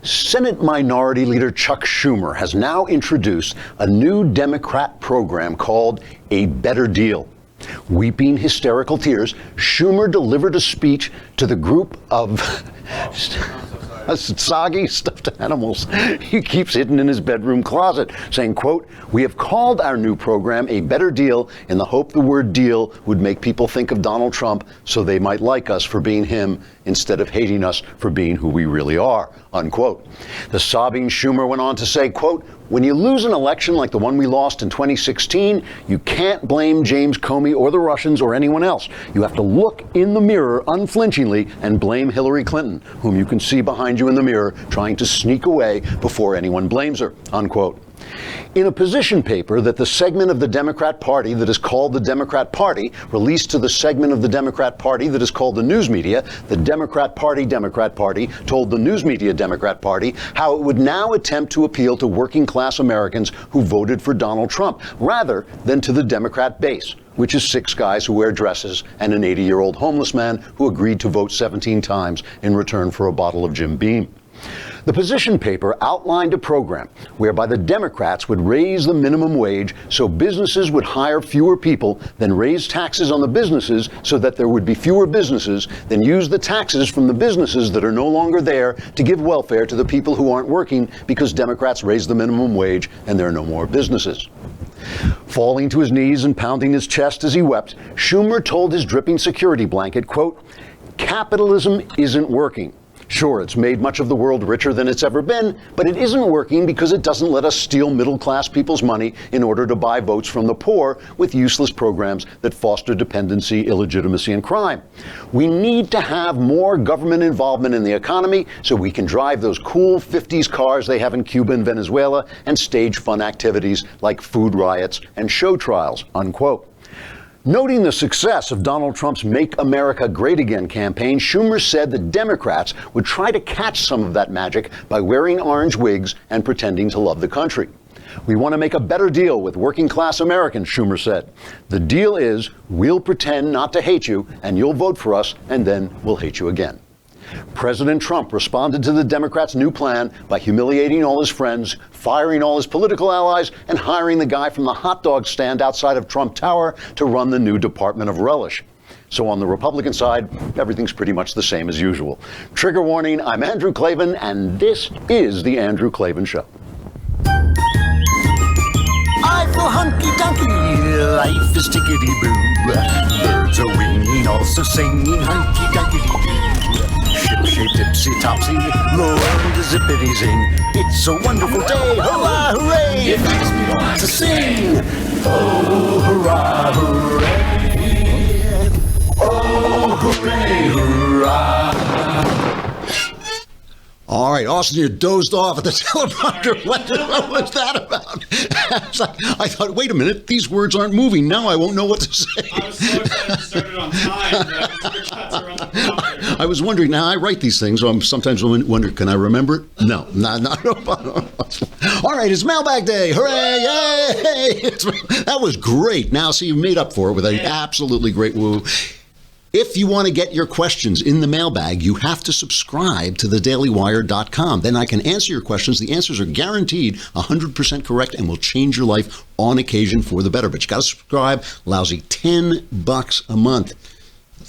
Senate Minority Leader Chuck Schumer has now introduced a new Democrat program called A Better Deal. Weeping hysterical tears, Schumer delivered a speech to the group of soggy stuffed animals he keeps hidden in his bedroom closet, saying, quote, "We have called our new program A Better Deal in the hope the word deal would make people think of Donald Trump so they might like us for being him instead of hating us for being who we really are," unquote. The sobbing Schumer went on to say, quote, "When you lose an election like the one we lost in 2016, you can't blame James Comey or the Russians or anyone else. You have to look in the mirror unflinchingly and blame Hillary Clinton, whom you can see behind you in the mirror trying to sneak away before anyone blames her," unquote. In a position paper that the segment of the Democrat Party that is called the Democrat Party released to the segment of the Democrat Party that is called the news media, the Democrat Party told the news media Democrat Party how it would now attempt to appeal to working class Americans who voted for Donald Trump rather than to the Democrat base, which is 6 guys who wear dresses and an 80-year-old homeless man who agreed to vote 17 times in return for a bottle of Jim Beam. The position paper outlined a program whereby the Democrats would raise the minimum wage so businesses would hire fewer people, then raise taxes on the businesses so that there would be fewer businesses, then use the taxes from the businesses that are no longer there to give welfare to the people who aren't working because Democrats raised the minimum wage and there are no more businesses. Falling to his knees and pounding his chest as he wept, Schumer told his dripping security blanket, quote, "Capitalism isn't working. Sure, it's made much of the world richer than it's ever been, but it isn't working because it doesn't let us steal middle-class people's money in order to buy votes from the poor with useless programs that foster dependency, illegitimacy, and crime. We need to have more government involvement in the economy so we can drive those cool 50s cars they have in Cuba and Venezuela and stage fun activities like food riots and show trials," unquote. Noting the success of Donald Trump's Make America Great Again campaign, Schumer said that Democrats would try to catch some of that magic by wearing orange wigs and pretending to love the country. "We want to make a better deal with working class Americans," Schumer said. "The deal is we'll pretend not to hate you and you'll vote for us and then we'll hate you again." President Trump responded to the Democrats' new plan by humiliating all his friends, firing all his political allies, and hiring the guy from the hot dog stand outside of Trump Tower to run the new Department of Relish. So on the Republican side, everything's pretty much the same as usual. Trigger warning, I'm Andrew Klavan, and this is The Andrew Klavan Show. I feel hunky-dunky, life is tickety-boo. Birds are winging, also singing hunky-dunky-doo. Ship-shaped, tipsy-topsy, the world is zippity-zing. It's a wonderful day, hurrah, hooray! It makes me want to sing. Oh, hurrah, hooray! Oh, hooray, hurrah! All right, Austin, you dozed off at the teleprompter. What was that about? I thought, wait a minute, these words aren't moving. Now I won't know what to say. I was so excited to start it on time that Mr. Cuts are on the prompter. I was wondering, now I write these things, so I'm sometimes wonder, can I remember it? No. All right, it's Mailbag Day. Hooray, yay! That was great. Now, see, you made up for it with an absolutely great woo. If you want to get your questions in the mailbag, you have to subscribe to thedailywire.com. Then I can answer your questions. The answers are guaranteed 100% correct and will change your life on occasion for the better. But you got to subscribe. Lousy $10 a month.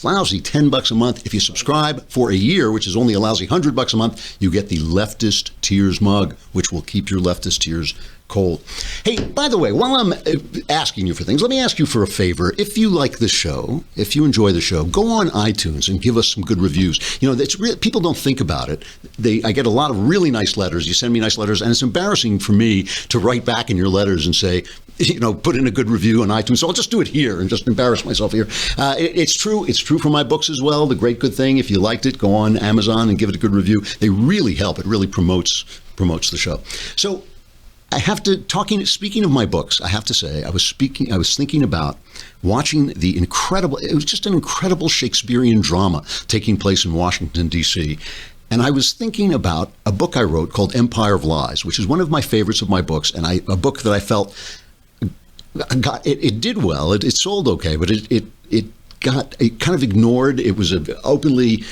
Lousy $10 a month. If you subscribe for a year, which is only a lousy $100 a month, you get the Leftist Tears mug, which will keep your leftist tears cold. Hey, by the way, while I'm asking you for things, let me ask you for a favor. If you like the show, if you enjoy the show, go on iTunes and give us some good reviews. You know, people don't think about it. I get a lot of really nice letters. You send me nice letters, and it's embarrassing for me to write back in your letters and say, you know, put in a good review on iTunes. So I'll just do it here and just embarrass myself here. It's true. It's true for my books as well. The Great Good Thing. If you liked it, go on Amazon and give it a good review. They really help. It really promotes the show. So I have to, speaking of my books, I have to say, I was thinking about watching it was just an incredible Shakespearean drama taking place in Washington, D.C. And I was thinking about a book I wrote called Empire of Lies, which is one of my favorites of my books, and a book that I felt it did well. It sold okay, but it kind of ignored. It was an openly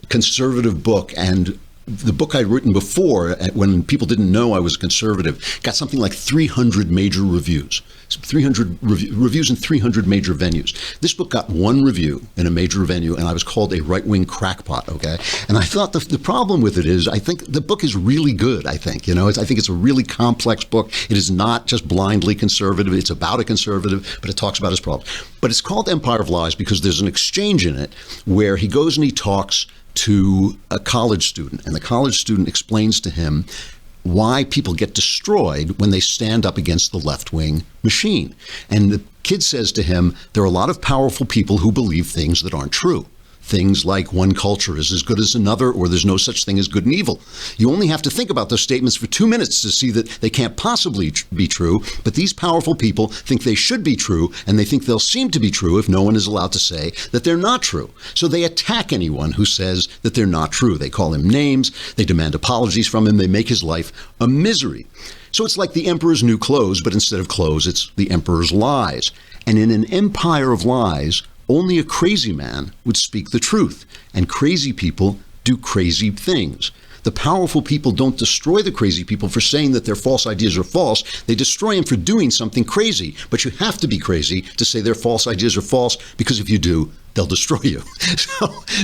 conservative book, and the book I'd written before, when people didn't know I was a conservative, got something like 300 major reviews. 300 reviews in 300 major venues. This book got one review in a major venue, and I was called a right-wing crackpot, okay? And I thought the problem with it is, I think the book is really good, I think. I think it's a really complex book. It is not just blindly conservative. It's about a conservative, but it talks about his problems. But it's called Empire of Lies because there's an exchange in it where he goes and he talks to a college student, and the college student explains to him why people get destroyed when they stand up against the left-wing machine. And the kid says to him, there are a lot of powerful people who believe things that aren't true. Things like one culture is as good as another, or there's no such thing as good and evil. You only have to think about those statements for 2 minutes to see that they can't possibly be true, but these powerful people think they should be true, and they think they'll seem to be true if no one is allowed to say that they're not true. So they attack anyone who says that they're not true. They call him names, they demand apologies from him, they make his life a misery. So it's like the emperor's new clothes, but instead of clothes, it's the emperor's lies. And in an empire of lies, only a crazy man would speak the truth, and crazy people do crazy things. The powerful people don't destroy the crazy people for saying that their false ideas are false. They destroy them for doing something crazy. But you have to be crazy to say their false ideas are false, because if you do, they'll destroy you.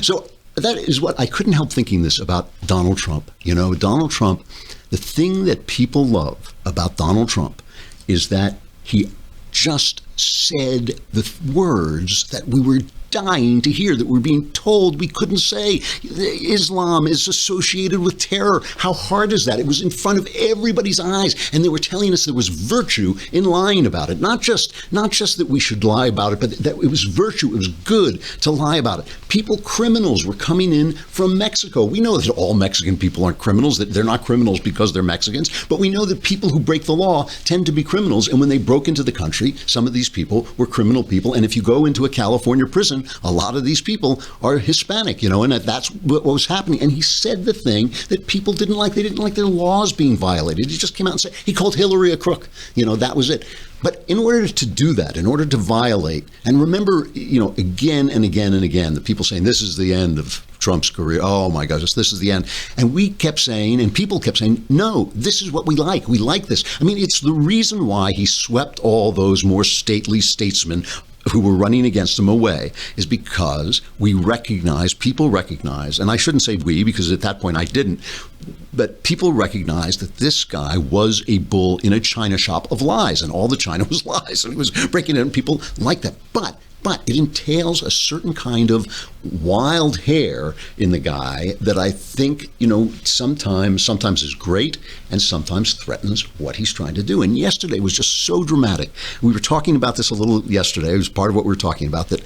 So that is what I couldn't help thinking this about Donald Trump. Donald Trump, the thing that people love about Donald Trump is that he just said the words that we were dying to hear, that we're being told we couldn't say. Islam is associated with terror. How hard is that? It was in front of everybody's eyes, and they were telling us there was virtue in lying about it. Not just that we should lie about it, but that it was virtue. It was good to lie about it. Criminals were coming in from Mexico. We know that all Mexican people aren't criminals, that they're not criminals because they're Mexicans, but we know that people who break the law tend to be criminals, and when they broke into the country, some of these people were criminal people, and if you go into a California prison, a lot of these people are Hispanic, and that's what was happening. And he said the thing that people didn't like. They didn't like their laws being violated. He just came out and said, he called Hillary a crook. That was it. But in order to do that, in order to violate, and remember, again and again and again, the people saying this is the end of Trump's career. Oh my gosh, this is the end. And we kept saying, and people kept saying, no, this is what we like. We like this. I mean, it's the reason why he swept all those more stately statesmen who were running against him away, is because people recognize, and I shouldn't say we, because at that point I didn't, but people recognized that this guy was a bull in a china shop of lies, and all the china was lies, and he was breaking it, and people liked that. But it entails a certain kind of wild hair in the guy that I think, sometimes is great and sometimes threatens what he's trying to do. And yesterday was just so dramatic. We were talking about this a little yesterday. It was part of what we were talking about, that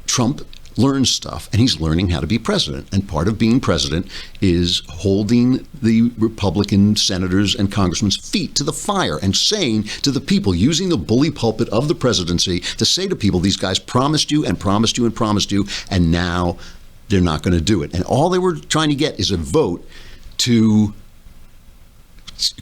Trump learns stuff, and he's learning how to be president. And part of being president is holding the Republican senators and congressmen's feet to the fire and saying to the people, using the bully pulpit of the presidency to say to people, these guys promised you and promised you and promised you, and now they're not going to do it. And all they were trying to get is a vote to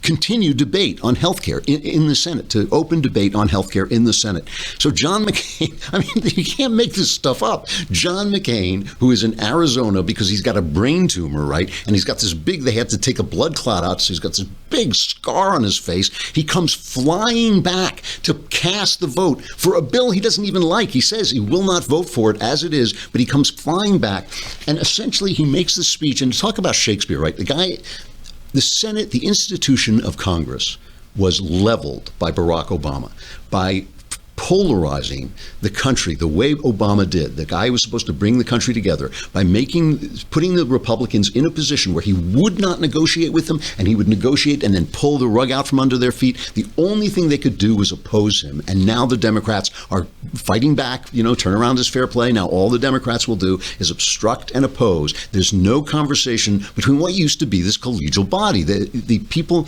continue debate on health care in the Senate, to open debate on health care in the Senate. So John McCain, I mean, you can't make this stuff up. John McCain, who is in Arizona because he's got a brain tumor, right? And he's got this they had to take a blood clot out, so he's got this big scar on his face. He comes flying back to cast the vote for a bill he doesn't even like. He says he will not vote for it as it is, but he comes flying back. And essentially he makes this speech, and talk about Shakespeare, right? The Senate, the institution of Congress, was leveled by Barack Obama, by polarizing the country the way Obama did. The guy who was supposed to bring the country together, by putting the Republicans in a position where he would not negotiate with them, and he would negotiate and then pull the rug out from under their feet. The only thing they could do was oppose him. And now the Democrats are fighting back, turn around is fair play. Now all the Democrats will do is obstruct and oppose. There's no conversation between what used to be this collegial body. The people,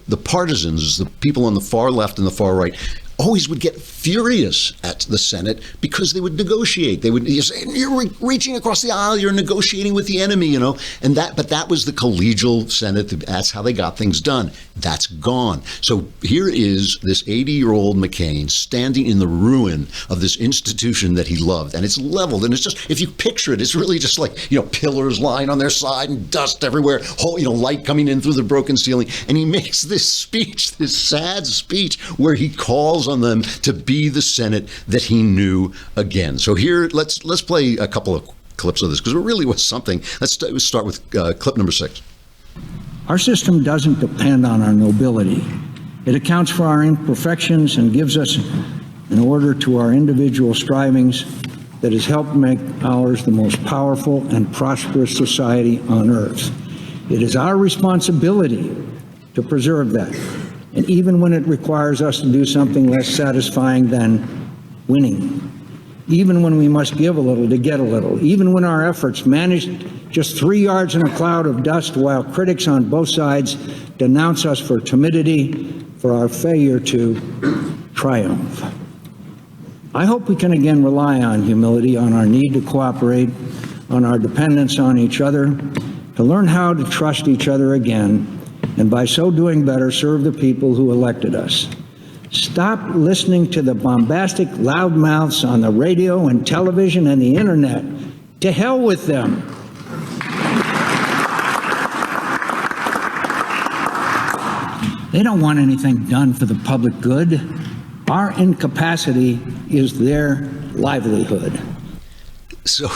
the partisans, the people on the far left and the far right, always would get furious at the Senate because they would negotiate. They would say, "You're reaching across the aisle. You're negotiating with the enemy," you know. But that was the collegial Senate. That's how they got things done. That's gone. So here is this 80-year-old McCain standing in the ruin of this institution that he loved, and it's leveled. And it's just, if you picture it, it's really just like, you know, pillars lying on their side and dust everywhere, light coming in through the broken ceiling. And he makes this speech, this sad speech, where he calls on them to be the Senate that he knew again. So here, let's play a couple of clips of this, because it really was something. Let's start with clip number 6. Our system doesn't depend on our nobility. It accounts for our imperfections and gives us an order to our individual strivings that has helped make ours the most powerful and prosperous society on earth. It is our responsibility to preserve that, and even when it requires us to do something less satisfying than winning, even when we must give a little to get a little, even when our efforts manage just 3 yards in a cloud of dust while critics on both sides denounce us for timidity, for our failure to triumph. I hope we can again rely on humility, on our need to cooperate, on our dependence on each other, to learn how to trust each other again, and by so doing better, serve the people who elected us. Stop listening to the bombastic loudmouths on the radio and television and the internet. To hell with them. They don't want anything done for the public good. Our incapacity is their livelihood. So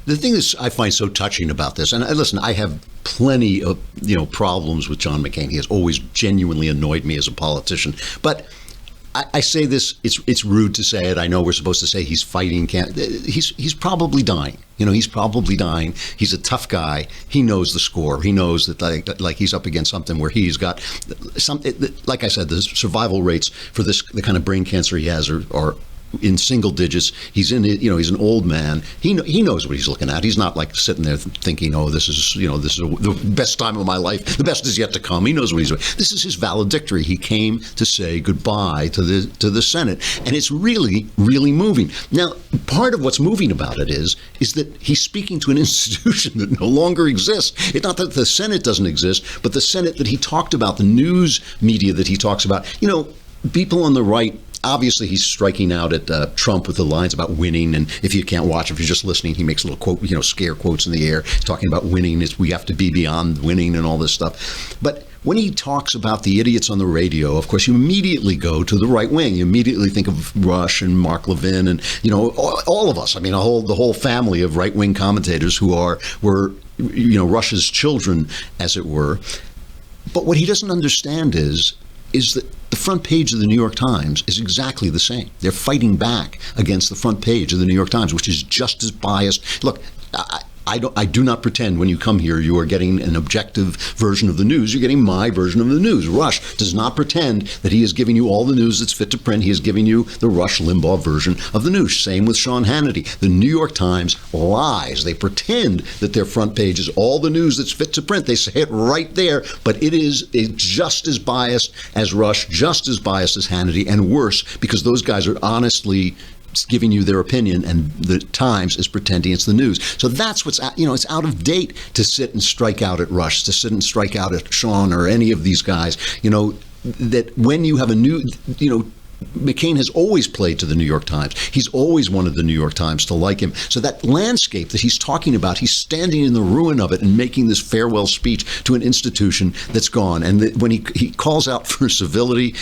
the thing that I find so touching about this, and listen, I have plenty of problems with John McCain. He has always genuinely annoyed me as a politician. But I say this, it's rude to say it. I know we're supposed to say he's fighting. He's probably dying. He's probably dying. He's a tough guy. He knows the score. He knows that like he's up against something where he's got like I said, the survival rates for the kind of brain cancer he has are in single digits. He's he's an old man. He knows what he's looking at. He's not like sitting there thinking, oh, this is the best time of my life. The best is yet to come. He knows what he's doing. This is his valedictory. He came to say goodbye to the Senate, and it's really, really moving. Now, part of what's moving about it is that he's speaking to an institution that no longer exists. It's not that the Senate doesn't exist, but the Senate that he talked about, the news media that he talks about. People on the right. Obviously, he's striking out at Trump with the lines about winning. And if you can't watch, if you're just listening, he makes little quote, scare quotes in the air, talking about winning. We have to be beyond winning and all this stuff. But when he talks about the idiots on the radio, of course, you immediately go to the right wing. You immediately think of Rush and Mark Levin and, all of us. I mean, the whole family of right wing commentators who were Rush's children, as it were. But what he doesn't understand is that the front page of the New York Times is exactly the same. They're fighting back against the front page of the New York Times, which is just as biased. Look, I do not pretend when you come here you are getting an objective version of the news. You're getting my version of the news. Rush does not pretend that he is giving you all the news that's fit to print. He is giving you the Rush Limbaugh version of the news. Same with Sean Hannity. The New York Times lies. They pretend that their front page is all the news that's fit to print. They say it right there, but it is just as biased as Rush, just as biased as Hannity, and worse, because those guys are honestly giving you their opinion, and the Times is pretending it's the news. So that's what's it's out of date to sit and strike out at Rush, to sit and strike out at Sean or any of these guys. That when you have a new McCain has always played to the New York Times. He's always wanted the New York Times to like him. So that landscape that he's talking about, he's standing in the ruin of it and making this farewell speech to an institution that's gone. And when he calls out for civility,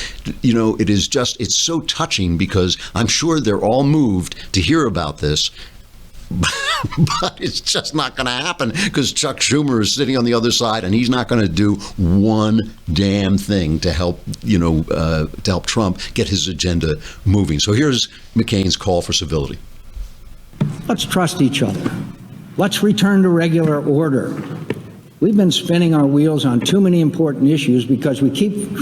it's so touching, because I'm sure they're all moved to hear about this. But it's just not going to happen, because Chuck Schumer is sitting on the other side, and he's not going to do one damn thing to help Trump get his agenda moving. So here's McCain's call for civility. Let's trust each other. Let's return to regular order. We've been spinning our wheels on too many important issues because we keep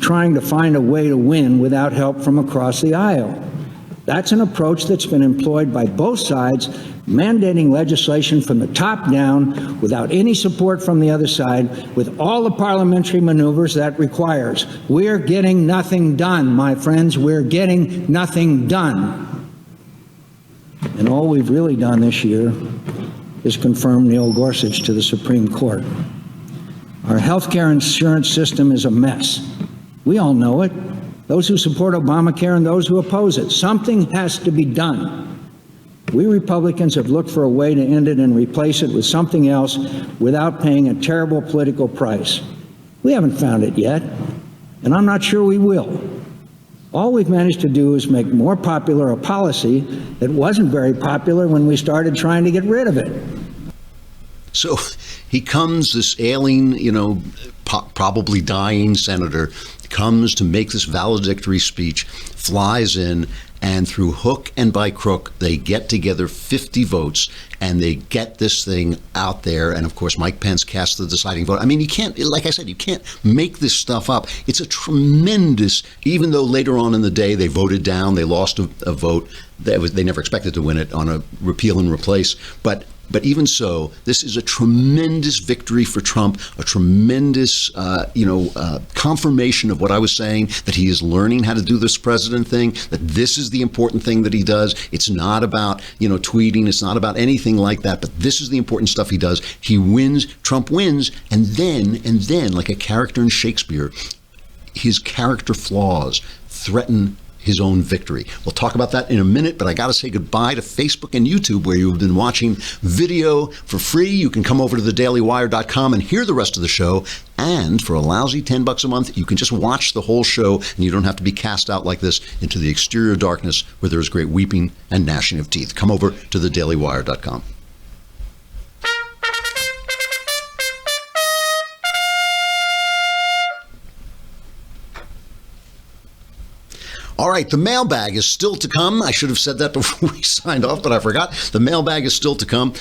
trying to find a way to win without help from across the aisle. That's an approach that's been employed by both sides, mandating legislation from the top down without any support from the other side, with all the parliamentary maneuvers that requires. We're getting nothing done, my friends. We're getting nothing done. And all we've really done this year is confirm Neil Gorsuch to the Supreme Court. Our health care insurance system is a mess. We all know it. Those who support Obamacare and those who oppose it. Something has to be done. We Republicans have looked for a way to end it and replace it with something else without paying a terrible political price. We haven't found it yet, and I'm not sure we will. All we've managed to do is make more popular a policy that wasn't very popular when we started trying to get rid of it. So he comes, this ailing, probably dying senator, comes to make this valedictory speech, flies in, and through hook and by crook, they get together 50 votes, and they get this thing out there. And of course, Mike Pence cast the deciding vote. I mean, you can't, like I said, you can't make this stuff up. It's a tremendous, even though later on in the day they voted down, they lost a vote. They never expected to win it on a repeal and replace. But even so, this is a tremendous victory for Trump, a tremendous, confirmation of what I was saying, that he is learning how to do this president thing, that this is the important thing that he does. It's not about, tweeting. It's not about anything like that. But this is the important stuff he does. He wins. Trump wins. And then, like a character in Shakespeare, his character flaws threaten his own victory. We'll talk about that in a minute, but I got to say goodbye to Facebook and YouTube, where you've been watching video for free. You can come over to thedailywire.com and hear the rest of the show. And for a lousy $10 a month, you can just watch the whole show, and you don't have to be cast out like this into the exterior darkness where there is great weeping and gnashing of teeth. Come over to thedailywire.com. All right, the mailbag is still to come. I should have said that before we signed off, but I forgot. The mailbag is still to come.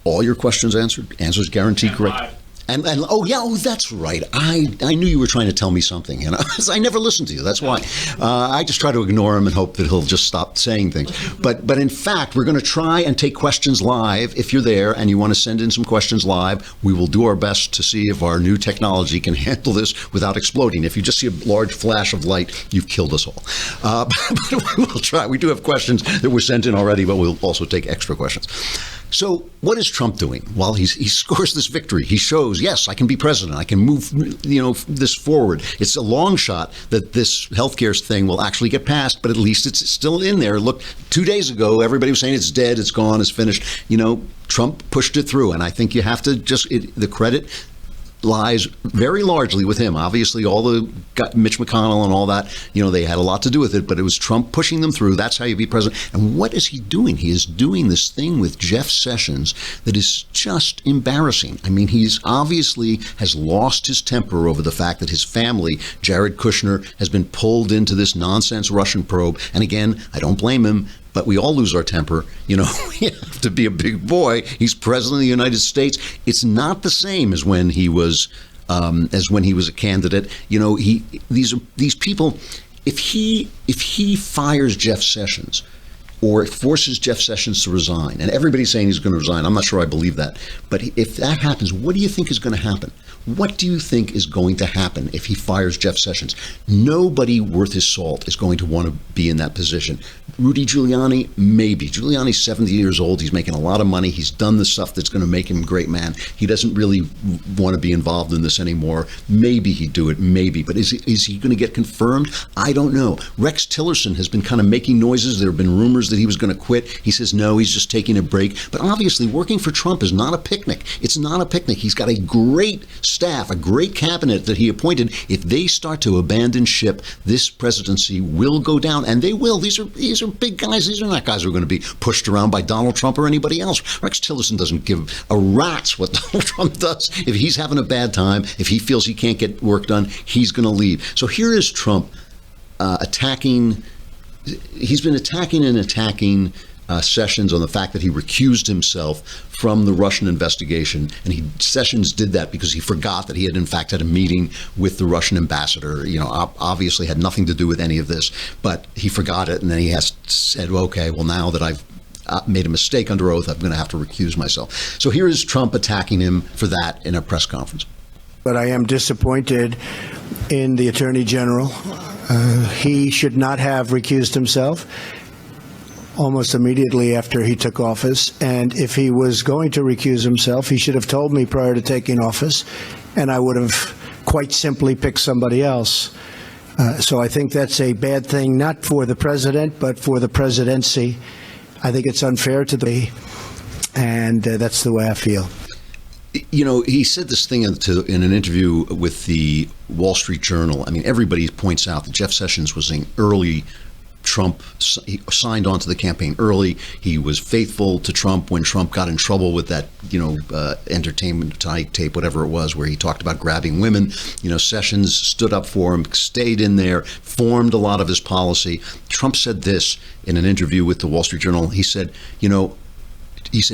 All your questions answered. Answers guaranteed correct. And that's right. I knew you were trying to tell me something, I never listen to you. That's why. I just try to ignore him and hope that he'll just stop saying things. But in fact, we're going to try and take questions live. If you're there and you want to send in some questions live, we will do our best to see if our new technology can handle this without exploding. If you just see a large flash of light, you've killed us all. But we will try. We do have questions that were sent in already, but we'll also take extra questions. So what is Trump doing? Well, he scores this victory. He shows, yes, I can be president. I can move, this forward. It's a long shot that this healthcare thing will actually get passed, but at least it's still in there. Look, 2 days ago, everybody was saying it's dead, it's gone, it's finished. Trump pushed it through, and I think you have to the credit lies very largely with him. Obviously, all the Mitch McConnell and all that, they had a lot to do with it, but it was Trump pushing them through. That's how you be president. And what is he doing? He is doing this thing with Jeff Sessions that is just embarrassing. I mean, he's obviously has lost his temper over the fact that his family, Jared Kushner, has been pulled into this nonsense Russian probe. And again, I don't blame him. But we all lose our temper. You have to be a big boy. He's president of the United States. It's not the same as when he was a candidate. These people. If he fires Jeff Sessions, or forces Jeff Sessions to resign, and everybody's saying he's going to resign. I'm not sure I believe that. But if that happens, what do you think is going to happen? What do you think is going to happen if he fires Jeff Sessions? Nobody worth his salt is going to want to be in that position. Rudy Giuliani, maybe. Giuliani's 70 years old. He's making a lot of money. He's done the stuff that's going to make him a great man. He doesn't really want to be involved in this anymore. Maybe he'd do it, maybe. But is he going to get confirmed? I don't know. Rex Tillerson has been kind of making noises. There have been rumors that he was going to quit. He says no, he's just taking a break. But obviously, working for Trump is not a picnic. It's not a picnic. He's got a great staff, a great cabinet that he appointed. If they start to abandon ship, this presidency will go down, and they will. These are big guys. These are not guys who are going to be pushed around by Donald Trump or anybody else. Rex Tillerson doesn't give a rat's what Donald Trump does. If he's having a bad time, if he feels he can't get work done, he's going to leave. So here is Trump attacking. He's been attacking Sessions on the fact that he recused himself from the Russian investigation, and Sessions did that because he forgot that he had in fact had a meeting with the Russian ambassador. Obviously had nothing to do with any of this, but he forgot it, and then he has said, well, okay, well, now that I've made a mistake under oath, I'm going to have to recuse myself. So here is Trump attacking him for that in a press conference. But I am disappointed in the Attorney General. He should not have recused himself almost immediately after he took office. And if he was going to recuse himself, he should have told me prior to taking office, and I would have quite simply picked somebody else. So I think that's a bad thing, not for the president, but for the presidency. I think it's unfair to and that's the way I feel. He said this thing in an interview with the Wall Street Journal. I mean, everybody points out that Jeff Sessions was an early Trump. He signed on to the campaign early. He was faithful to Trump when Trump got in trouble with that, Entertainment Tonight tape, whatever it was, where he talked about grabbing women. Sessions stood up for him, stayed in there, formed a lot of his policy. Trump said this in an interview with the Wall Street Journal. He said,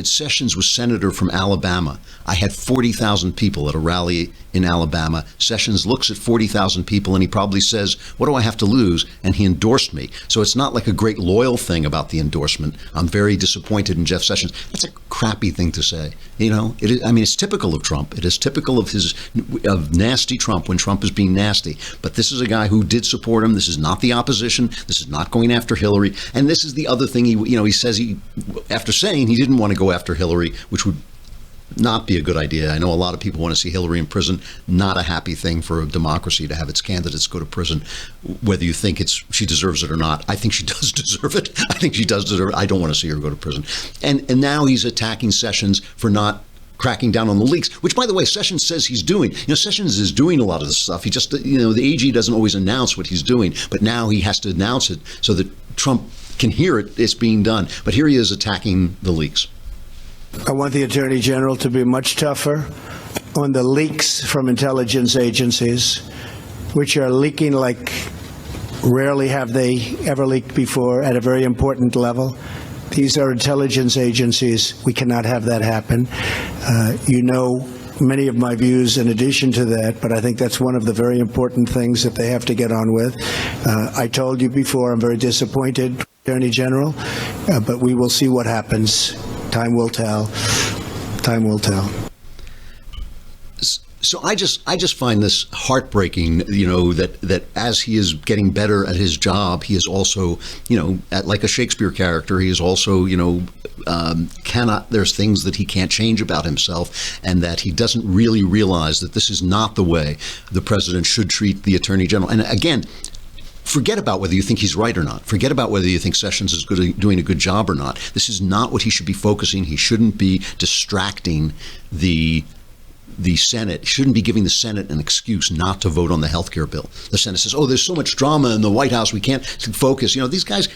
Sessions was senator from Alabama. I had 40,000 people at a rally in Alabama. Sessions looks at 40,000 people and he probably says, what do I have to lose? And he endorsed me. So it's not like a great loyal thing about the endorsement. I'm very disappointed in Jeff Sessions. That's a crappy thing to say. It is, it's typical of Trump. It is typical of nasty Trump when Trump is being nasty. But this is a guy who did support him. This is not the opposition. This is not going after Hillary. And this is the other thing he says after saying he didn't want to go after Hillary, which would not be a good idea. I know a lot of people want to see Hillary in prison. Not a happy thing for a democracy to have its candidates go to prison, whether you think she deserves it or not. I think she does deserve it. I think she does deserve it. I don't want to see her go to prison. And now he's attacking Sessions for not cracking down on the leaks, which, by the way, Sessions says he's doing. Sessions is doing a lot of this stuff. He just, the AG doesn't always announce what he's doing, but now he has to announce it so that Trump can hear it's being done. But here he is attacking the leaks. I want the Attorney General to be much tougher on the leaks from intelligence agencies, which are leaking like rarely have they ever leaked before at a very important level. These are intelligence agencies. We cannot have that happen. Many of my views in addition to that, but I think that's one of the very important things that they have to get on with. I told you before, I'm very disappointed, Attorney General, but we will see what happens. Time will tell. Time will tell. So I just find this heartbreaking, that as he is getting better at his job, he is also, like a Shakespeare character, he is also, there's things that he can't change about himself, and that he doesn't really realize that this is not the way the president should treat the Attorney General. And again, forget about whether you think he's right or not. Forget about whether you think Sessions is doing a good job or not. This is not what he should be focusing. He shouldn't be distracting the Senate. He shouldn't be giving the Senate an excuse not to vote on the health care bill. The Senate says, there's so much drama in the White House, we can't focus. These guys,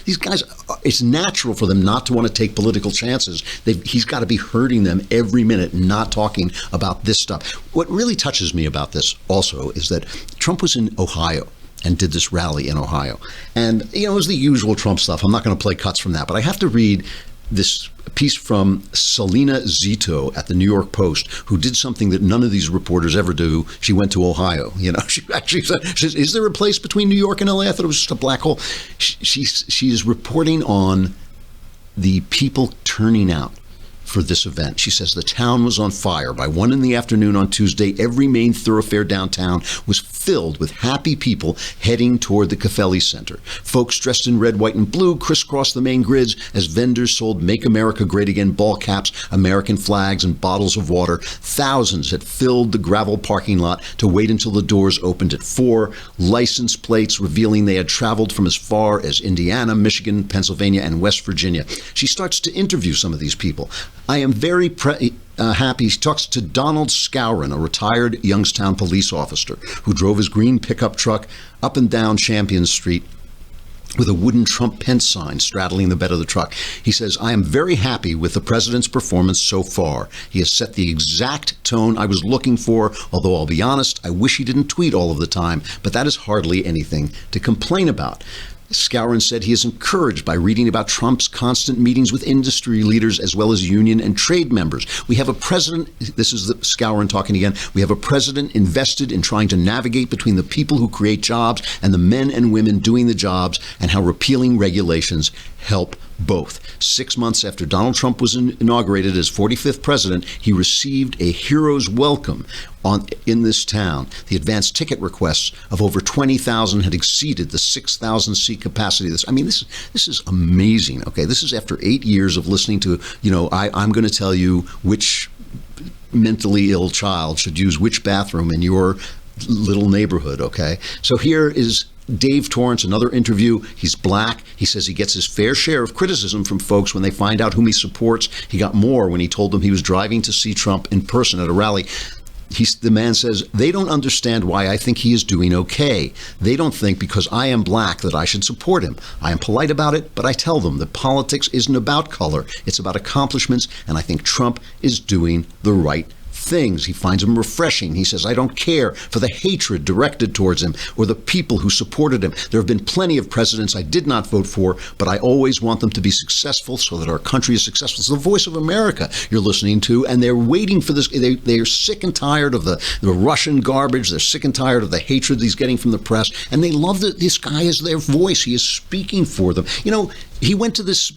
it's natural for them not to want to take political chances. He's got to be hurting them every minute, not talking about this stuff. What really touches me about this also is that Trump was in Ohio and did this rally in Ohio. And, it was the usual Trump stuff. I'm not going to play cuts from that, but I have to read this piece from Selena Zito at the New York Post, who did something that none of these reporters ever do. She went to Ohio. She actually said, is there a place between New York and LA? I thought it was just a black hole. She is reporting on the people turning out for this event. She says the town was on fire. By 1 p.m. on Tuesday, every main thoroughfare downtown was filled with happy people heading toward the Cafelli Center. Folks dressed in red, white, and blue crisscrossed the main grids as vendors sold Make America Great Again ball caps, American flags, and bottles of water. Thousands had filled the gravel parking lot to wait until the doors opened at 4. License plates revealing they had traveled from as far as Indiana, Michigan, Pennsylvania, and West Virginia. She starts to interview some of these people. I am very happy. She talks to Donald Scourin, a retired Youngstown police officer who drove his green pickup truck up and down Champion Street with a wooden Trump Pence sign straddling the bed of the truck. He says, I am very happy with the president's performance so far. He has set the exact tone I was looking for, although I'll be honest, I wish he didn't tweet all of the time, but that is hardly anything to complain about. Skowron said he is encouraged by reading about Trump's constant meetings with industry leaders as well as union and trade members. We have a president, this is Skowron talking again, we have a president invested in trying to navigate between the people who create jobs and the men and women doing the jobs, and how repealing regulations help both. 6 months after Donald Trump was inaugurated as 45th president, he received a hero's welcome in this town. The advance ticket requests of over 20,000 had exceeded the 6,000 seat capacity. This is amazing. Okay, this is after 8 years of listening to, I'm going to tell you which mentally ill child should use which bathroom in your little neighborhood. Okay, so here is Dave Torrance, another interview. He's black. He says he gets his fair share of criticism from folks when they find out whom he supports. He got more when he told them he was driving to see Trump in person at a rally. The man says, they don't understand why I think he is doing okay. They don't think because I am black that I should support him. I am polite about it, but I tell them that politics isn't about color. It's about accomplishments, and I think Trump is doing the right things. He finds them refreshing. He says, I don't care for the hatred directed towards him or the people who supported him. There have been plenty of presidents I did not vote for, but I always want them to be successful so that our country is successful. It's the voice of America you're listening to, and they're waiting for this. They're sick and tired of the Russian garbage. They're sick and tired of the hatred he's getting from the press, and they love that this guy is their voice. He is speaking for them. He went to this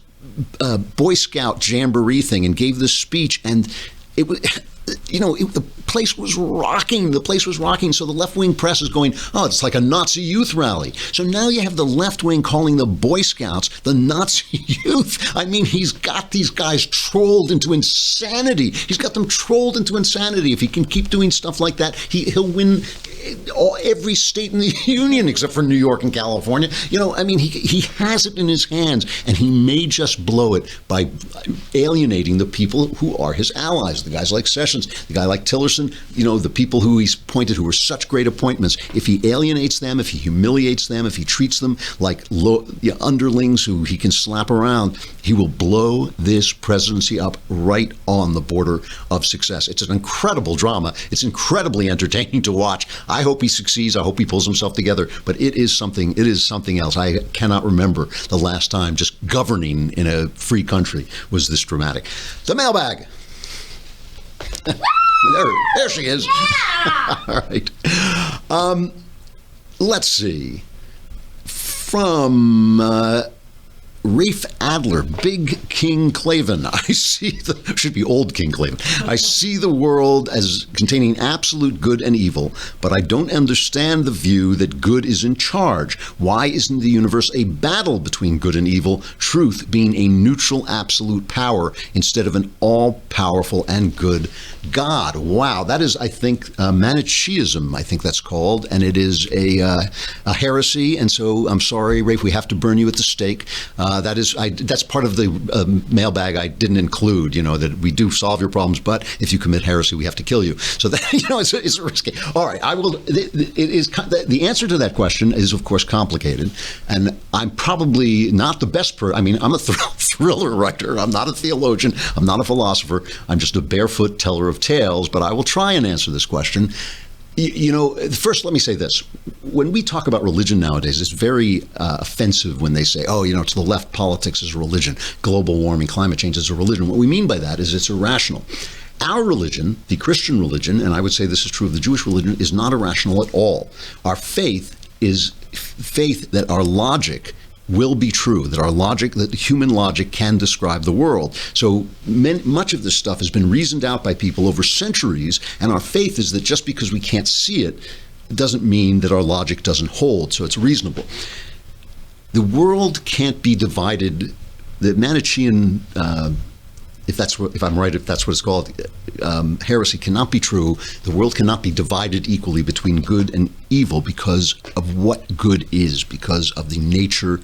Boy Scout jamboree thing and gave this speech, and it was... the place was rocking. The place was rocking. So the left-wing press is going, oh, it's like a Nazi youth rally. So now you have the left wing calling the Boy Scouts the Nazi youth. I mean, he's got these guys trolled into insanity. He's got them trolled into insanity. If he can keep doing stuff like that, he'll win every state in the union except for New York and California. He has it in his hands, and he may just blow it by alienating the people who are his allies, the guys like Sessions, the guy like Tillerson, the people who he's appointed who were such great appointments. If he alienates them, if he humiliates them, if he treats them like underlings who he can slap around, he will blow this presidency up right on the border of success. It's an incredible drama. It's incredibly entertaining to watch. I hope he succeeds. I hope he pulls himself together. But it is something else. I cannot remember the last time just governing in a free country was this dramatic. The mailbag. There she is. Yeah! All right. Let's see. From Rafe Adler, Big King Klavan. Should be Old King Klavan. I see the world as containing absolute good and evil, but I don't understand the view that good is in charge. Why isn't the universe a battle between good and evil, truth being a neutral absolute power instead of an all-powerful and good God? Wow, that is, I think, Manichaeism, I think that's called, and it is a heresy, and so I'm sorry, Rafe, we have to burn you at the stake. That's part of the mailbag I didn't include, that we do solve your problems, but if you commit heresy, we have to kill you. So that, it's risky. All right, I will. The answer to that question is, of course, complicated, and I'm probably not the best I'm a thriller writer. I'm not a theologian. I'm not a philosopher. I'm just a barefoot teller of tales, but I will try and answer this question. First, let me say this. When we talk about religion nowadays, it's very offensive when they say, to the left, politics is a religion. Global warming, climate change is a religion. What we mean by that is it's irrational. Our religion, the Christian religion, and I would say this is true of the Jewish religion, is not irrational at all. Our faith is faith that our logic will be true, that human logic can describe the world. So much of this stuff has been reasoned out by people over centuries, and our faith is that just because we can't see it, it doesn't mean that our logic doesn't hold, so it's reasonable. The world can't be divided. The Manichaean, if I'm right, if that's what it's called, heresy cannot be true. The world cannot be divided equally between good and evil because of what good is, because of the nature,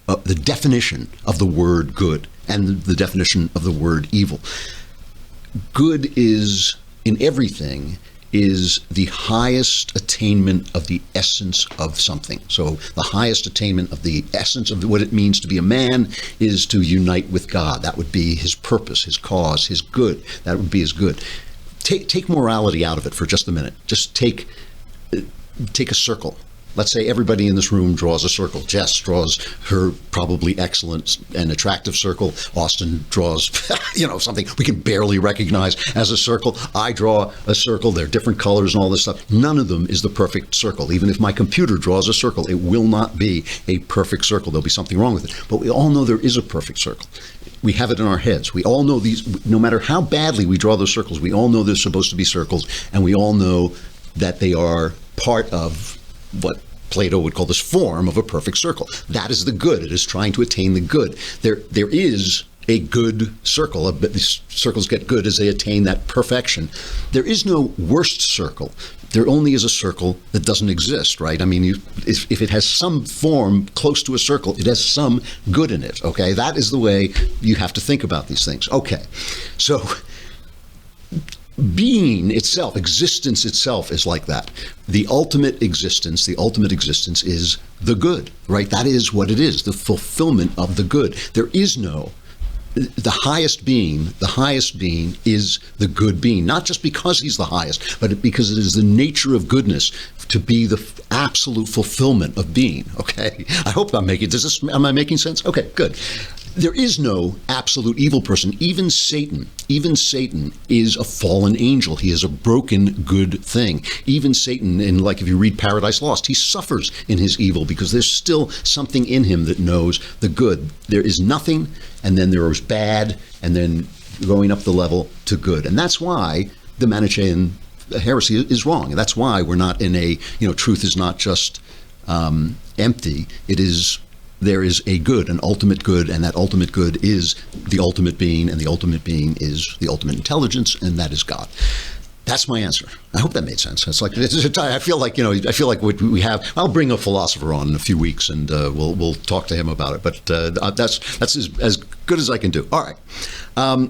the definition of the word good and the definition of the word evil. Good is, in everything, is the highest attainment of the essence of something. So the highest attainment of the essence of what it means to be a man is to unite with God. That would be his purpose, his cause, his good. That would be his good. Take morality out of it for just a minute. Just take a circle. let's say everybody in this room draws a circle. Jess draws her probably excellent and attractive circle. Austin draws, something we can barely recognize as a circle. I draw a circle. They're different colors and all this stuff. None of them is the perfect circle. Even if my computer draws a circle, it will not be a perfect circle. There'll be something wrong with it. But we all know there is a perfect circle. We have it in our heads. We all know these, no matter how badly we draw those circles, we all know they're supposed to be circles, and we all know that they are part of what Plato would call this form of a perfect circle. That is the good. It is trying to attain the good. There is a good circle. But these circles get good as they attain that perfection. There is no worst circle. There only is a circle that doesn't exist, right? I mean, if it has some form close to a circle, it has some good in it, okay? That is the way you have to think about these things. Okay, so being itself, existence itself is like that. The ultimate existence is the good, right? That is what it is, the fulfillment of the good. There is no the highest being is the good being, not just because he's the highest, but because it is the nature of goodness to be the absolute fulfillment of being. Okay, I hope I'm making. Am I making sense? Okay, good. There is no absolute evil person. Even Satan is a fallen angel. He is a broken good thing. Even Satan, if you read Paradise Lost, he suffers in his evil because there's still something in him that knows the good. There is nothing, and then there is bad, and then going up the level to good. And that's why the Manichaean heresy is wrong. And that's why we're not in a, truth is not just empty. It is. There is a good, an ultimate good, and that ultimate good is the ultimate being, and the ultimate being is the ultimate intelligence, and that is God. That's my answer. I hope that made sense. I feel like what we have. I'll bring a philosopher on in a few weeks, and we'll talk to him about it. But that's as good as I can do. All right.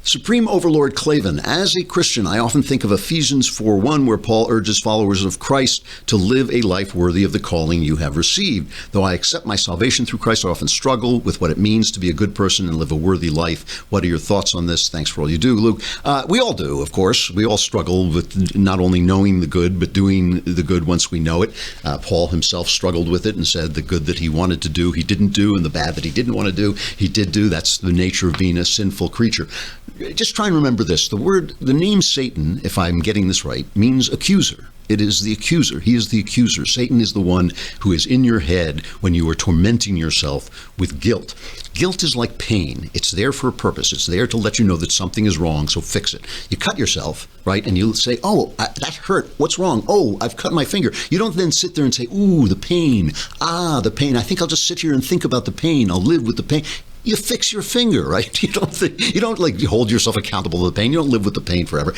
Supreme Overlord Klavan, as a Christian, I often think of Ephesians 4:1, where Paul urges followers of Christ to live a life worthy of the calling you have received. Though I accept my salvation through Christ, I often struggle with what it means to be a good person and live a worthy life. What are your thoughts on this? Thanks for all you do, Luke. We all do, of course. We all struggle with not only knowing the good, but doing the good once we know it. Paul himself struggled with it and said the good that he wanted to do, he didn't do, and the bad that he didn't want to do, he did do. That's the nature of being a sinful creature. Just try and remember this. The name Satan, if I'm getting this right, means accuser. It is the accuser. He is the accuser. Satan is the one who is in your head when you are tormenting yourself with guilt. Guilt is like pain. It's there for a purpose. It's there to let you know that something is wrong, so fix it. You cut yourself, right? And you say, oh, that hurt. What's wrong? Oh, I've cut my finger. You don't then sit there and say, ooh, the pain. The pain. I think I'll just sit here and think about the pain. I'll live with the pain. You fix your finger, right? You don't hold yourself accountable to the pain. You don't live with the pain forever.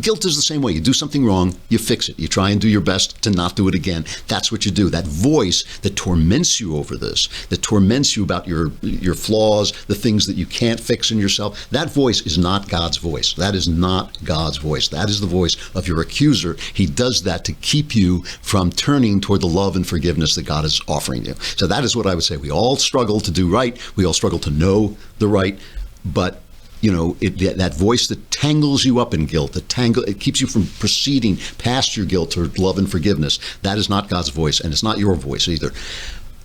Guilt is the same way. You do something wrong, you fix it. You try and do your best to not do it again. That's what you do. That voice that torments you over this, that torments you about your flaws, the things that you can't fix in yourself, that voice is not God's voice. That is not God's voice. That is the voice of your accuser. He does that to keep you from turning toward the love and forgiveness that God is offering you. So that is what I would say. We all struggle to do right. We all struggle to know the right, but that voice that tangles you up in guilt, it keeps you from proceeding past your guilt toward love and forgiveness. That is not God's voice, and it's not your voice either.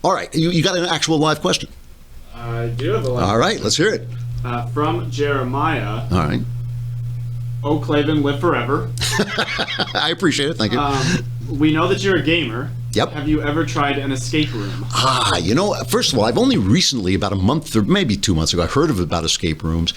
All right, you got an actual live question? I do have a live All right, let's hear it. From Jeremiah. All right. Oh, Klavan, live forever. I appreciate it. Thank you. We know that you're a gamer. Yep. Have you ever tried an escape room? First of all, I've only recently, about a month or maybe 2 months ago, I heard about escape rooms.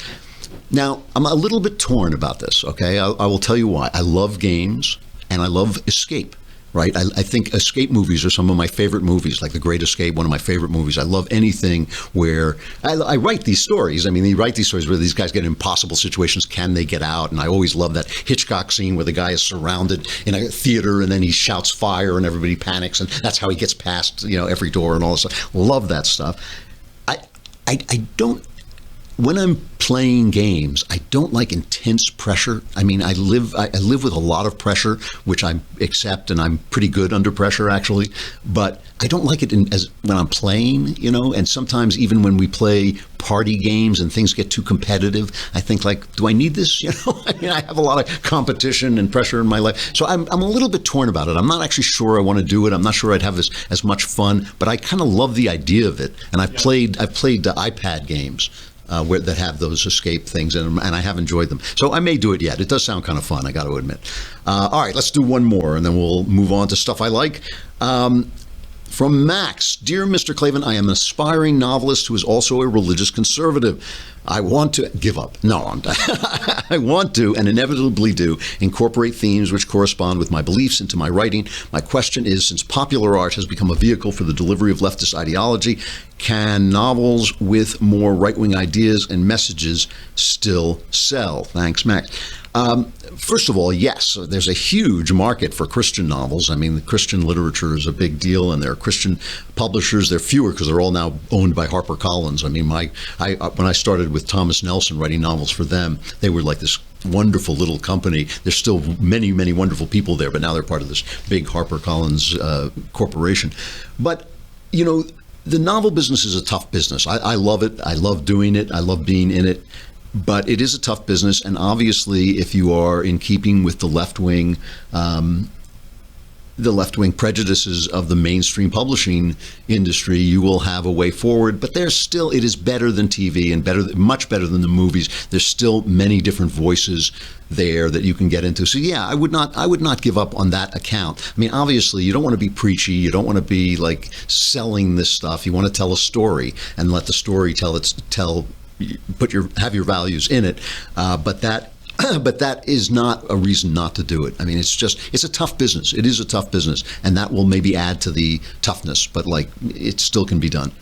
Now, I'm a little bit torn about this, okay? I will tell you why. I love games, and I love escape, right? I think escape movies are some of my favorite movies, like The Great Escape, one of my favorite movies. I love anything where I write these stories. I mean, you write these stories where these guys get in impossible situations. Can they get out? And I always love that Hitchcock scene where the guy is surrounded in a theater and then he shouts fire and everybody panics, and that's how he gets past, every door and all this stuff. Love that stuff. when I'm playing games, I don't like intense pressure. I mean, I live with a lot of pressure, which I accept, and I'm pretty good under pressure, actually. But I don't like it as when I'm playing, and sometimes even when we play party games and things get too competitive, I think, like, do I need this? I mean, I have a lot of competition and pressure in my life. So I'm a little bit torn about it. I'm not actually sure I want to do it. I'm not sure I'd have as much fun, but I kind of love the idea of it. And I've played the iPad games that have those escape things, and I have enjoyed them. So I may do it yet. It does sound kind of fun, I got to admit. All right, let's do one more, and then we'll move on to stuff I like. From Max, Dear Mr. Klavan, I am an aspiring novelist who is also a religious conservative. I want to give up. No, I want to, and inevitably do, incorporate themes which correspond with my beliefs into my writing. My question is, since popular art has become a vehicle for the delivery of leftist ideology, can novels with more right-wing ideas and messages still sell? Thanks, Max. First of all, yes, there's a huge market for Christian novels. I mean, the Christian literature is a big deal, and there are Christian publishers. They're fewer because they're all now owned by HarperCollins. I mean, when I started with Thomas Nelson writing novels for them, they were like this wonderful little company. There's still many, many wonderful people there, but now they're part of this big HarperCollins corporation. But, the novel business is a tough business. I love it. I love doing it. I love being in it. But it is a tough business, and obviously, if you are in keeping with the left-wing prejudices of the mainstream publishing industry, you will have a way forward. But it is better than TV and much better than the movies. There's still many different voices there that you can get into. So yeah, I would not give up on that account. I mean, obviously, you don't want to be preachy. You don't want to be like selling this stuff. You want to tell a story and let the story have your values in it, but that is not a reason not to do it. I mean, it's a tough business. It is a tough business, and that will maybe add to the toughness, but it still can be done.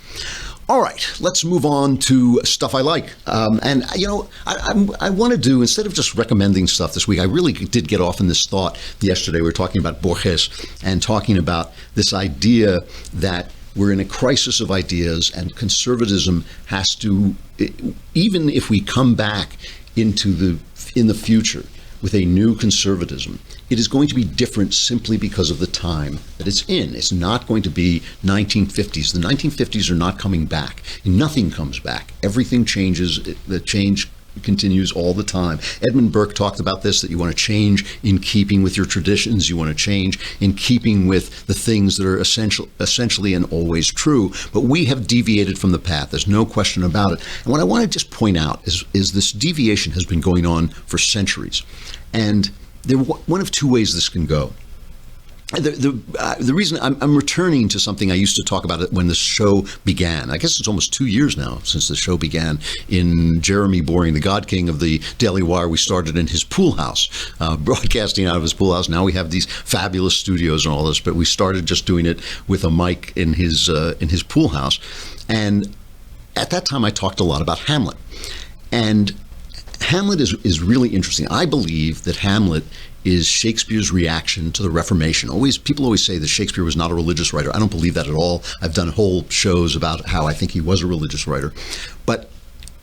All right, let's move on to stuff I like. And I want to do, instead of just recommending stuff this week, I really did get off in this thought yesterday. We were talking about Borges and talking about this idea that we're in a crisis of ideas, and conservatism has to, even if we come back in the future with a new conservatism, it is going to be different simply because of the time that it's in. It's not going to be 1950s. The 1950s are not coming back. Nothing comes back. Everything changes. The change continues all the time. Edmund Burke talked about this, that you want to change in keeping with your traditions. You want to change in keeping with the things that are essentially and always true. But we have deviated from the path. There's no question about it. And what I want to just point out is this deviation has been going on for centuries. And there are one of two ways this can go. The reason I'm returning to something I used to talk about when the show began. I guess it's almost 2 years now since the show began. In Jeremy Boring, the God King of the Daily Wire, we started in his pool house, broadcasting out of his pool house. Now we have these fabulous studios and all this, but we started just doing it with a mic in his pool house. And at that time, I talked a lot about Hamlet. And Hamlet is really interesting. I believe that Hamlet is Shakespeare's reaction to the Reformation. People always say that Shakespeare was not a religious writer. I don't believe that at all. I've done whole shows about how I think he was a religious writer. But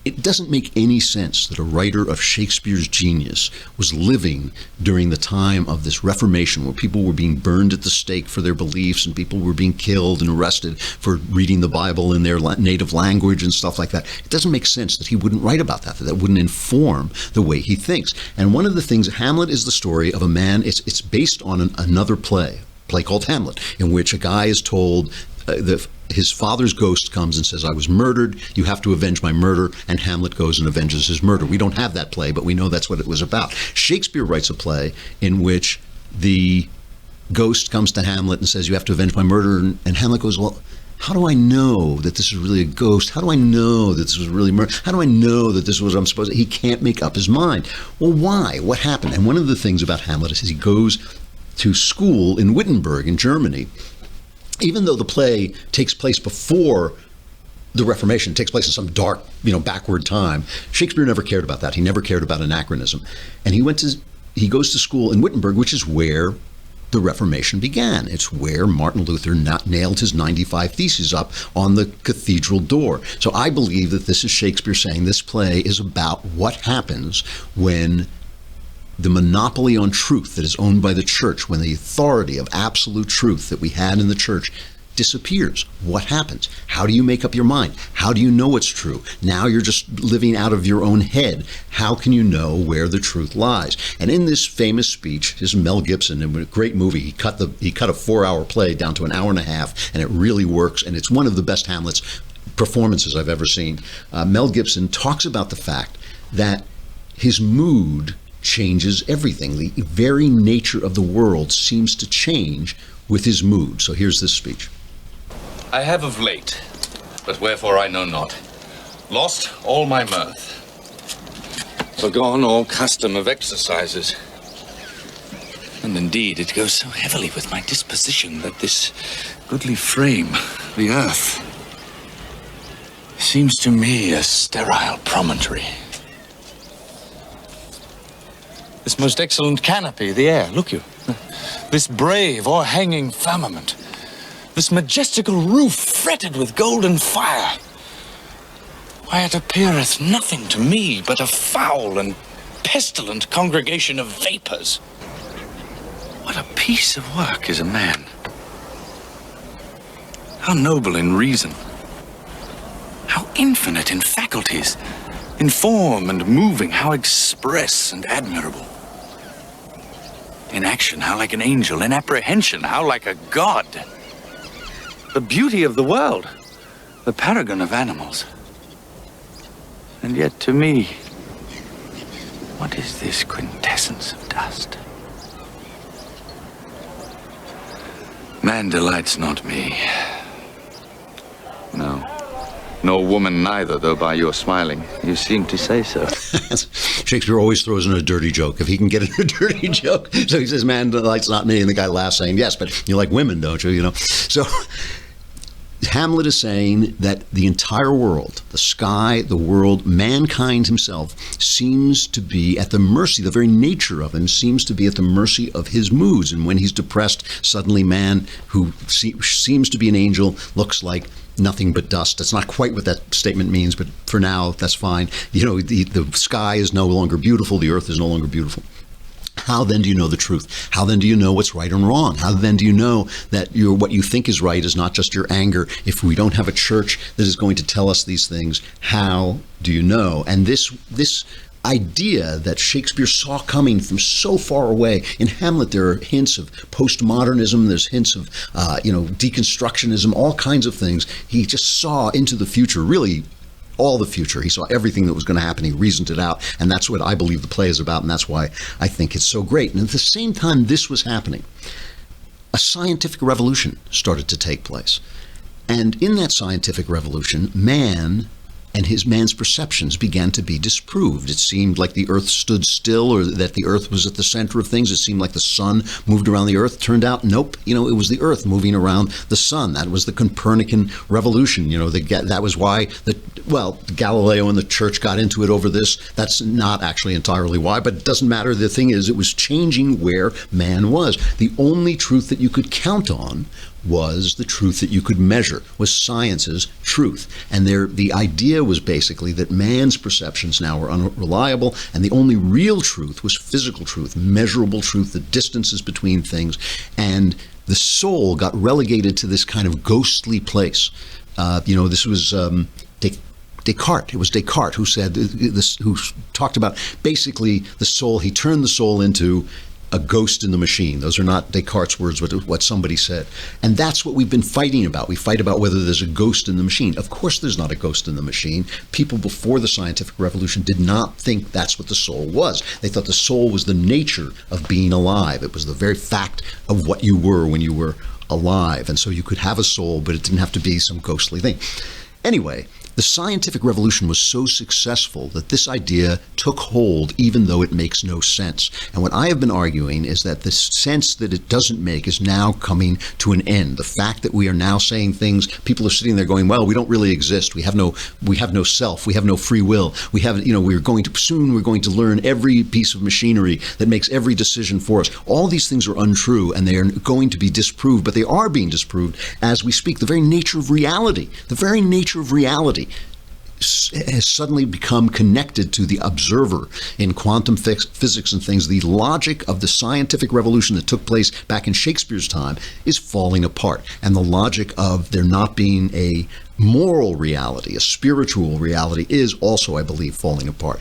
it doesn't make any sense that a writer of Shakespeare's genius was living during the time of this Reformation, where people were being burned at the stake for their beliefs, and people were being killed and arrested for reading the Bible in their native language and stuff like that. It doesn't make sense that he wouldn't write about that wouldn't inform the way he thinks. And one of the things, Hamlet is the story of a man, it's based on another play called Hamlet, in which a guy is told his father's ghost comes and says, I was murdered, you have to avenge my murder, and Hamlet goes and avenges his murder. We don't have that play, but we know that's what it was about. Shakespeare writes a play in which the ghost comes to Hamlet and says, you have to avenge my murder, and Hamlet goes, well, how do I know that this is really a ghost? How do I know that this was really murder? How do I know that this was what I'm supposed to? He can't make up his mind. Well, why? What happened? And one of the things about Hamlet is he goes to school in Wittenberg in Germany. Even though the play takes place before the Reformation, takes place in some dark, backward time, Shakespeare never cared about that. He never cared about anachronism. And he goes to school in Wittenberg, which is where the Reformation began. It's where Martin Luther nailed his 95 Theses up on the cathedral door. So I believe that this is Shakespeare saying this play is about what happens when the monopoly on truth that is owned by the church, when the authority of absolute truth that we had in the church disappears. What happens? How do you make up your mind? How do you know it's true? Now you're just living out of your own head. How can you know where the truth lies? And in this famous speech, this is Mel Gibson, in a great movie, he cut a 4-hour play down to an hour and a half, and it really works, and it's one of the best Hamlet performances I've ever seen. Mel Gibson talks about the fact that his mood changes everything. The very nature of the world seems to change with his mood. So here's this speech. I have of late, but wherefore I know not, lost all my mirth, forgone all custom of exercises. And indeed, it goes so heavily with my disposition that this goodly frame, the earth, seems to me a sterile promontory. This most excellent canopy, the air, look you, this brave o'erhanging firmament, this majestical roof fretted with golden fire, why, it appeareth nothing to me but a foul and pestilent congregation of vapors. What a piece of work is a man! How noble in reason, how infinite in faculties, in form and moving, how express and admirable. In action, how like an angel, in apprehension, how like a god. The beauty of the world, the paragon of animals. And yet to me, what is this quintessence of dust? Man delights not me. No. Nor woman neither, though by your smiling, you seem to say so. Shakespeare always throws in a dirty joke. If he can get in a dirty joke. So he says, man delights not me, and the guy laughs saying, yes, but you like women, don't you? You know. So Hamlet is saying that the entire world, the sky, the world, mankind himself seems to be at the mercy, the very nature of him seems to be at the mercy of his moods. And when he's depressed, suddenly man who seems to be an angel looks like nothing but dust. That's not quite what that statement means, but for now, that's fine. You know, the sky is no longer beautiful. The earth is no longer beautiful. How then do you know the truth? How then do you know what's right and wrong? How then do you know that what you think is right is not just your anger? If we don't have a church that is going to tell us these things, how do you know? And this idea that Shakespeare saw coming from so far away. In Hamlet, there are hints of postmodernism, there's hints of, deconstructionism, all kinds of things. He just saw into the future, really all the future. He saw everything that was going to happen. He reasoned it out. And that's what I believe the play is about. And that's why I think it's so great. And at the same time this was happening, a scientific revolution started to take place. And in that scientific revolution, man and man's perceptions began to be disproved. It seemed like the earth stood still, or that the earth was at the center of things. It seemed like the sun moved around the earth. Turned out, nope, it was the earth moving around the sun. That was the Copernican revolution. That was why Galileo and the church got into it over this. That's not actually entirely why, but it doesn't matter. The thing is, it was changing where man was. The only truth that you could count on was the truth that you could measure, was science's truth. And the idea was basically that man's perceptions now were unreliable, and the only real truth was physical truth, measurable truth, the distances between things. And the soul got relegated to this kind of ghostly place. This was Descartes. It was Descartes who said this, who talked about basically the soul. He turned the soul into a ghost in the machine. Those are not Descartes' words, but what somebody said. And that's what we've been fighting about. We fight about whether there's a ghost in the machine. Of course there's not a ghost in the machine. People before the scientific revolution did not think that's what the soul was. They thought the soul was the nature of being alive. It was the very fact of what you were when you were alive. And so you could have a soul, but it didn't have to be some ghostly thing. Anyway, The scientific revolution was so successful that this idea took hold, even though it makes no sense. And what I have been arguing is that the sense that it doesn't make is now coming to an end. The fact that we are now saying things, people are sitting there going, well, we don't really exist. We have no self. We have no free will. We're going to learn every piece of machinery that makes every decision for us. All these things are untrue, and they are going to be disproved, but they are being disproved as we speak. The very nature of reality has suddenly become connected to the observer in quantum physics and things. The logic of the scientific revolution that took place back in Shakespeare's time is falling apart. And the logic of there not being a moral reality, a spiritual reality, is also, I believe, falling apart.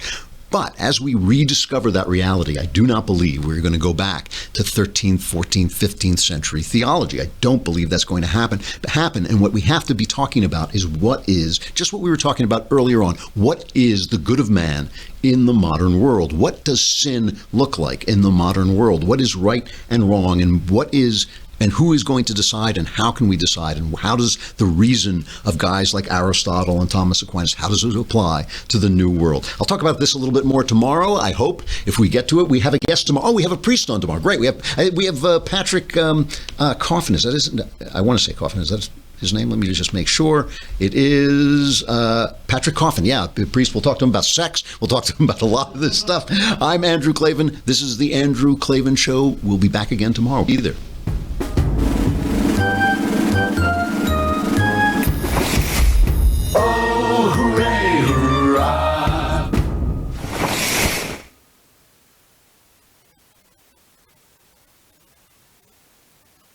But as we rediscover that reality, I do not believe we're going to go back to 13th, 14th, 15th century theology. I don't believe that's going to happen. And what we have to be talking about is what is, just what we were talking about earlier on, what is the good of man in the modern world? What does sin look like in the modern world? What is right and wrong, and and who is going to decide, and how can we decide, and how does the reason of guys like Aristotle and Thomas Aquinas, how does it apply to the new world? I'll talk about this a little bit more tomorrow, I hope, if we get to it. We have a guest tomorrow. Oh, we have a priest on tomorrow. Great. We have Patrick Coffin. I want to say Coffin. Is that his name? Let me just make sure. It is Patrick Coffin. Yeah, the priest. We'll talk to him about sex. We'll talk to him about a lot of this stuff. I'm Andrew Klavan. This is the Andrew Klavan Show. We'll be back again tomorrow. Be there.